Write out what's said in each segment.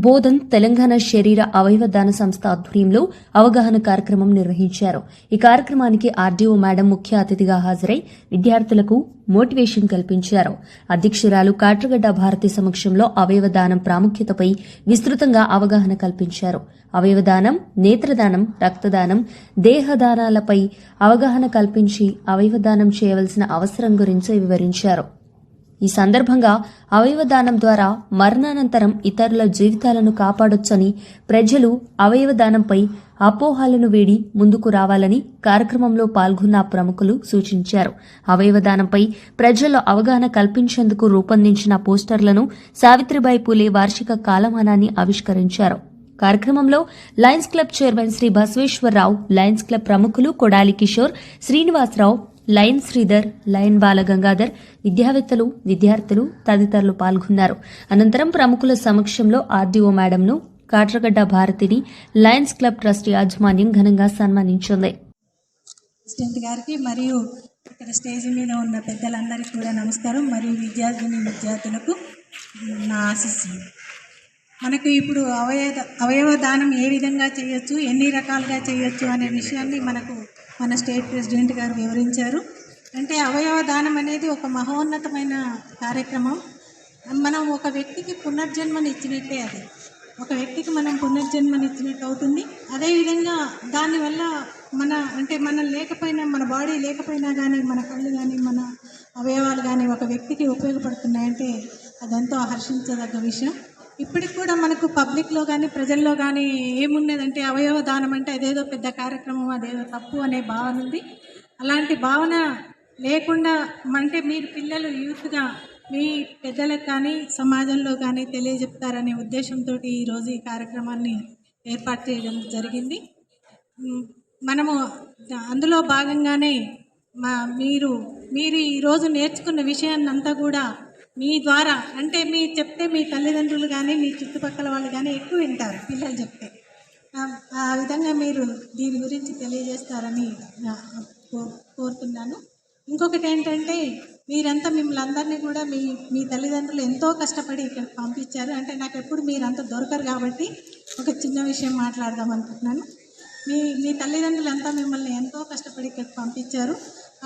బోధన్ తెలంగాణ శరీర అవయవ దాన సంస్థ ఆధ్వర్యంలో అవగాహన కార్యక్రమం నిర్వహించారు. ఈ కార్యక్రమానికి ఆర్డీఓ మేడం ముఖ్య అతిథిగా హాజరై విద్యార్థులకు మోటివేషన్ కల్పించారు. అధ్యక్షురాలు కాట్రగడ్డ భారతి సమక్షంలో అవయవ దానం ప్రాముఖ్యతపై విస్తృతంగా అవగాహన కల్పించారు. అవయవదానం, నేత్రదానం, రక్తదానం, దేహదానాలపై అవగాహన కల్పించి అవయవదానం చేయవలసిన అవసరం గురించి వివరించారు. ఈ సందర్భంగా అవయవదానం ద్వారా మరణానంతరం ఇతరుల జీవితాలను కాపాడొచ్చని, ప్రజలు అవయవదానంపై అపోహలను వీడి ముందుకు రావాలని కార్యక్రమంలో పాల్గొన్న ప్రముఖులు సూచించారు. అవయవదానంపై ప్రజల్లో అవగాహన కల్పించేందుకు రూపొందించిన పోస్టర్లను సావిత్రిబాయి పూలే వార్షిక కాలమానాన్ని ఆవిష్కరించారు. కార్యక్రమంలో Lions Club chairman Shri Basaveswararao, Lions Club ప్రముఖులు కొడాలి కిషోర్, శ్రీనివాసరావు, లయన్ శ్రీధర్, లయన్ బాలగంగాధర్, విద్యావేత్తలు, విద్యార్థులు తదితరులు పాల్గొన్నారు. అనంతరం ప్రముఖుల సమక్షంలో ఆర్డీఓ మేడంను కాట్రగడ్డ భారతిని లయన్స్ క్లబ్ ట్రస్ట్ యాజమాన్యం ఘనంగా సన్మానించింది. ప్రెసిడెంట్ గారికి మరియు ఇక్కడ స్టేజ్ మీద ఉన్న పెద్దలందరికీ కూడా నమస్కారం. మరియు విద్యార్థులకు నా ఆశీస్సులు. మనకు ఇప్పుడు అవయవ దానం ఏ విధంగా చేయొచ్చు, ఎన్ని రకాలుగా చేయొచ్చు అనే విషయాన్ని మన స్టేట్ ప్రెసిడెంట్ గారు వివరించారు. అంటే అవయవ దానం అనేది ఒక మహోన్నతమైన కార్యక్రమం. మనం ఒక వ్యక్తికి పునర్జన్మని ఇచ్చినట్టే, అది ఒక వ్యక్తికి మనం పునర్జన్మనిచ్చినట్టు అవుతుంది. అదేవిధంగా దానివల్ల మనం లేకపోయినా, మన బాడీ లేకపోయినా కానీ, మన కళ్ళు కానీ, మన అవయవాలు కానీ ఒక వ్యక్తికి ఉపయోగపడుతున్నాయంటే అదంతా హర్షించదగ్గ విషయం. ఇప్పటికి కూడా మనకు పబ్లిక్లో కానీ, ప్రజల్లో కానీ ఏమున్నదంటే అవయవ దానం అంటే అదేదో పెద్ద కార్యక్రమం, అదేదో తప్పు అనే భావన ఉంది. అలాంటి భావన లేకుండా అంటే మీరు పిల్లలు యూత్గా మీ పెద్దలకు కానీ సమాజంలో కానీ తెలియజెప్తారనే ఉద్దేశంతో ఈరోజు ఈ కార్యక్రమాన్ని ఏర్పాటు చేయడం జరిగింది. మనము అందులో భాగంగానే మీరు ఈరోజు నేర్చుకున్న విషయాన్ని అంతా కూడా మీ ద్వారా, అంటే మీరు చెప్తే మీ తల్లిదండ్రులు కానీ, మీ చుట్టుపక్కల వాళ్ళు కానీ ఎక్కువ వింటారు. పిల్లలు చెప్తే ఆ విధంగా మీరు దీని గురించి తెలియజేస్తారని కోరుతున్నాను. ఇంకొకటి ఏంటంటే, మీరంతా మిమ్మల్ని అందరినీ కూడా మీ తల్లిదండ్రులు ఎంతో కష్టపడి ఇక్కడికి పంపించారు. అంటే నాకు ఎప్పుడు మీరంతా దొరకరు కాబట్టి ఒక చిన్న విషయం మాట్లాడదాం అనుకుంటున్నాను. మీ తల్లిదండ్రులు అంతా మిమ్మల్ని ఎంతో కష్టపడి ఇక్కడికి పంపించారు.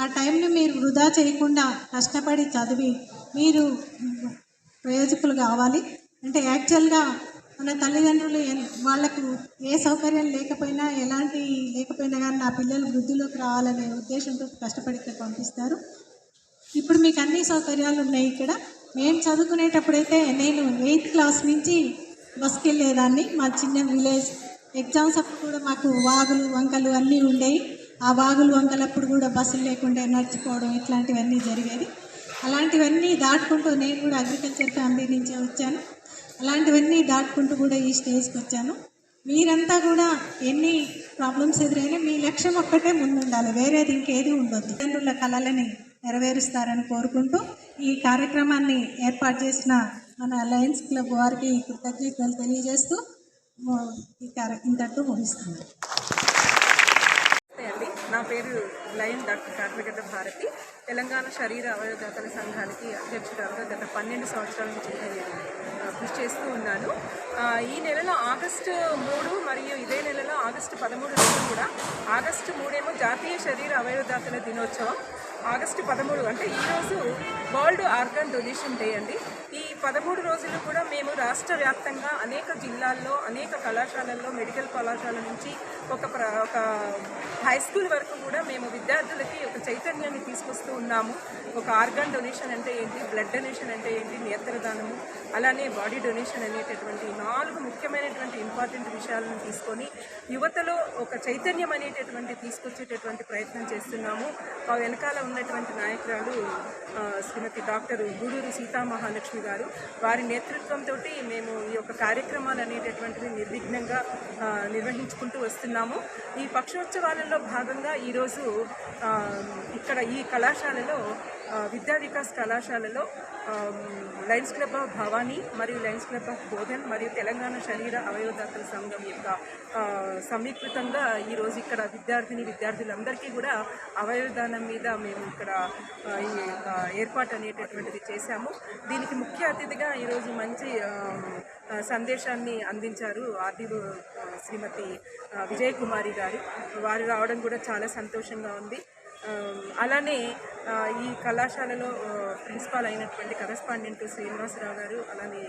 ఆ టైంని మీరు వృధా చేయకుండా కష్టపడి చదివి మీరు ప్రయోజకులు కావాలి. అంటే యాక్చువల్గా మన తల్లిదండ్రులు వాళ్ళకు ఏ సౌకర్యం లేకపోయినా, ఎలాంటి లేకపోయినా కానీ నా పిల్లలు వృద్ధిలోకి రావాలనే ఉద్దేశంతో కష్టపడి ఇక్కడ పంపిస్తారు. ఇప్పుడు మీకు అన్ని సౌకర్యాలు ఉన్నాయి ఇక్కడ. మేము చదువుకునేటప్పుడైతే నేను 8th క్లాస్ నుంచి బస్కి వెళ్ళేదాన్ని. మా చిన్న విలేజ్. ఎగ్జామ్స్ అప్పుడు కూడా మాకు వాగులు వంకలు అన్నీ ఉండేవి. ఆ వాగులు వంకలప్పుడు కూడా బస్సులు లేకుండా నడిచిపోవడం ఇట్లాంటివన్నీ జరిగేది. అలాంటివన్నీ దాటుకుంటూ నేను కూడా అగ్రికల్చర్ ఫ్యామిలీ నుంచే వచ్చాను. అలాంటివన్నీ దాటుకుంటూ కూడా ఈ స్టేజ్కి వచ్చాను. మీరంతా కూడా ఎన్ని ప్రాబ్లమ్స్ ఎదురైనా మీ లక్ష్యం ఒక్కటే ముందుండాలి, వేరేది ఇంకేది ఉండొద్దు. తల్లిదండ్రుల కళలని నెరవేరుస్తారని కోరుకుంటూ ఈ కార్యక్రమాన్ని ఏర్పాటు చేసిన మన లయన్స్ క్లబ్ వారికి కృతజ్ఞతలు తెలియజేస్తూ ఈ ఇంతటితో ముగిస్తున్నాను. నా పేరు లయన్ డాక్టర్ కాట్రగడ్డ భారతి. తెలంగాణ శరీర అవయవదాతల సంఘానికి అధ్యక్షురాలుగా గత 12 సంవత్సరాల నుంచి నేను కృషి చేస్తూ ఉన్నాను. ఈ నెలలో ఆగస్టు 3 మరియు ఇదే నెలలో ఆగస్టు 13 రోజు కూడా, ఆగస్టు 3 జాతీయ శరీర అవయవదాతల దినోత్సవం, ఆగస్టు 13 అంటే ఈరోజు వరల్డ్ ఆర్గాన్ డొనేషన్ డే అండి. ఈ 13 రోజులు కూడా మేము రాష్ట్ర వ్యాప్తంగా అనేక జిల్లాల్లో, అనేక కళాశాలల్లో, మెడికల్ కళాశాల నుంచి ఒక హై స్కూల్ వరకు కూడా మేము విద్యార్థులకి ఒక చైతన్యాన్ని తీసుకొస్తూ ఉన్నాము. ఒక ఆర్గాన్ డొనేషన్ అంటే ఏంటి, బ్లడ్ డొనేషన్ అంటే ఏంటి, నేత్రదానము, అలానే బాడీ డొనేషన్ అనేటటువంటి 4 ముఖ్యమైనటువంటి ఇంపార్టెంట్ విషయాలను తీసుకొని యువతలో ఒక చైతన్యం అనేటటువంటి తీసుకొచ్చేటటువంటి ప్రయత్నం చేస్తున్నాము. ఆ వెనకాల ఉన్నటువంటి నాయకురాలు శ్రీమతి డాక్టర్ గూడూరు సీతామహాలక్ష్మి గారు, వారి నేతృత్వంతో మేము ఈ యొక్క కార్యక్రమాలు అనేటటువంటివి నిర్విఘ్నంగా నిర్వహించుకుంటూ వస్తున్నాము. ఈ పక్షోత్సవాలలో భాగంగా ఈరోజు ఇక్కడ ఈ కళాశాలలో విద్యా వికాస్ కళాశాలలో లయన్స్ క్లబ్ ఆఫ్ భవానీ మరియు లయన్స్ క్లబ్ ఆఫ్ బోధన్ మరియు తెలంగాణ శరీర అవయవదాతల సంఘం యొక్క సమీకృతంగా ఈరోజు ఇక్కడ విద్యార్థులందరికీ కూడా అవయవదానం మీద మేము ఇక్కడ ఈ ఏర్పాటు అనేటటువంటిది చేశాము. దీనికి ముఖ్య అతిథిగా ఈరోజు మంచి సందేశాన్ని అందించారు ఆర్డీఓ శ్రీమతి విజయకుమారి గారు. వారు రావడం కూడా చాలా సంతోషంగా ఉంది. అలానే ఈ కళాశాలలో ప్రిన్సిపాల్ అయినటువంటి కరెస్పాండెంట్ శ్రీనివాసరావు గారు, అలానే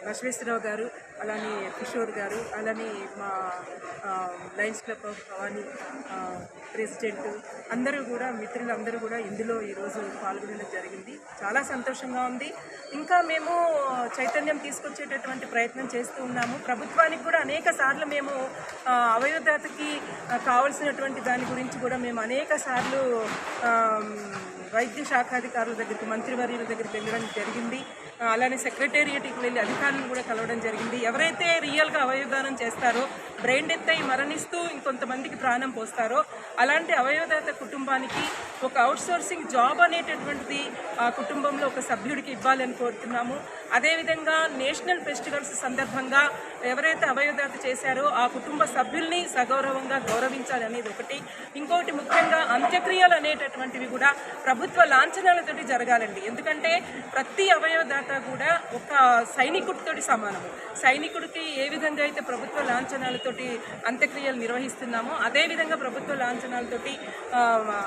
బసవేశ్వరరావు గారు, అలానే కిషోర్ గారు, అలానే మా Lions club of Bhavani president అందరూ కూడా మిత్రులందరూ కూడా ఇందులో ఈరోజు పాల్గొనడం జరిగింది. చాలా సంతోషంగా ఉంది. ఇంకా మేము చైతన్యం తీసుకొచ్చేటటువంటి ప్రయత్నం చేస్తూ ఉన్నాము. ప్రభుత్వానికి కూడా అనేక సార్లు మేము అవయవదాతకి కావాల్సినటువంటి దాని గురించి కూడా మేము అనేక సార్లు వైద్య శాఖాధికారుల దగ్గరికి, మంత్రివర్యుల దగ్గరికి వెళ్ళడం జరిగింది. అలానే సెక్రటేరియట్కి వెళ్ళి అధికారులను కూడా కలవడం జరిగింది. ఎవరైతే రియల్గా అవయవదానం చేస్తారో, బ్రెయిన్ డెత్ అయి మరణిస్తూ ఇంకొంతమందికి ప్రాణం పోస్తారో అలాంటి అవయవదాత కుటుంబానికి ఒక అవుట్సోర్సింగ్ జాబ్ అనేటటువంటిది ఆ కుటుంబంలో ఒక సభ్యుడికి ఇవ్వాలని కోరుతున్నాము. అదేవిధంగా నేషనల్ ఫెస్టివల్స్ సందర్భంగా ఎవరైతే అవయవదాత చేశారో ఆ కుటుంబ సభ్యుల్ని సగౌరవంగా గౌరవించాలి అనేది ఒకటి. ఇంకొకటి ముఖ్యంగా అంత్యక్రియలు అనేటటువంటివి కూడా ప్రభుత్వ లాంఛనాలతోటి జరగాలండి. ఎందుకంటే ప్రతి అవయవదాత కూడా ఒక సైనికుడితోటి సమానము. సైనికుడికి ఏ విధంగా అయితే ప్రభుత్వ లాంఛనాలతోటి అంత్యక్రియలు నిర్వహిస్తున్నామో అదేవిధంగా ప్రభుత్వ లాంఛనాలతోటి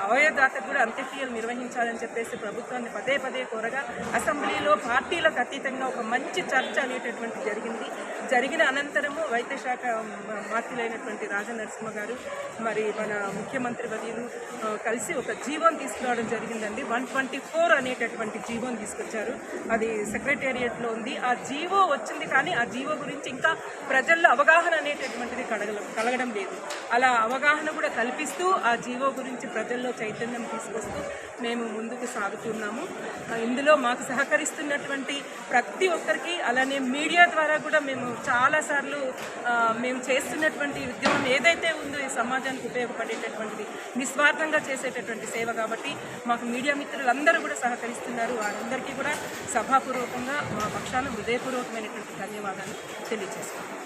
అవయవదాతకు కూడా అంత్యక్రియలు నిర్వహించాలని చెప్పేసి ప్రభుత్వాన్ని పదే పదే కోరగా అసెంబ్లీలో పార్టీలకు అతీతంగా ఒక మంచి చర్చ అనేటటువంటి జరిగిన అనంతరము వైద్య శాఖ మంత్రులైనటువంటి రాజనరసింహ గారు మరి మన ముఖ్యమంత్రి వర్యులు కలిసి ఒక జీవోని తీసుకురావడం జరిగిందండి. 124 అనేటటువంటి జీవోని తీసుకొచ్చారు. అది సెక్రటేరియట్లో ఉంది. ఆ జీవో వచ్చింది కానీ ఆ జీవో గురించి ఇంకా ప్రజల్లో అవగాహన అనేటటువంటిది కలగడం లేదు. అలా అవగాహన కూడా కల్పిస్తూ ఆ జీవో గురించి ప్రజల్లో చైతన్యం తీసుకొస్తూ మేము ముందుకు సాగుతున్నాము. ఇందులో మాకు సహకరిస్తున్నటువంటి ప్రతి ఒక్కరికి, అలానే మీడియా ద్వారా కూడా మేము చాలాసార్లు మేము చేస్తున్నటువంటి ఉద్యమం ఏదైతే ఉందో ఈ సమాజానికి ఉపయోగపడేటటువంటిది నిస్వార్థంగా చేసేటటువంటి సేవ కాబట్టి మాకు మీడియా మిత్రులందరూ కూడా సహకరిస్తున్నారు. వారందరికీ కూడా సభాపూర్వకంగా మా పక్షాన హృదయపూర్వకమైనటువంటి ధన్యవాదాలు తెలియజేస్తున్నాను.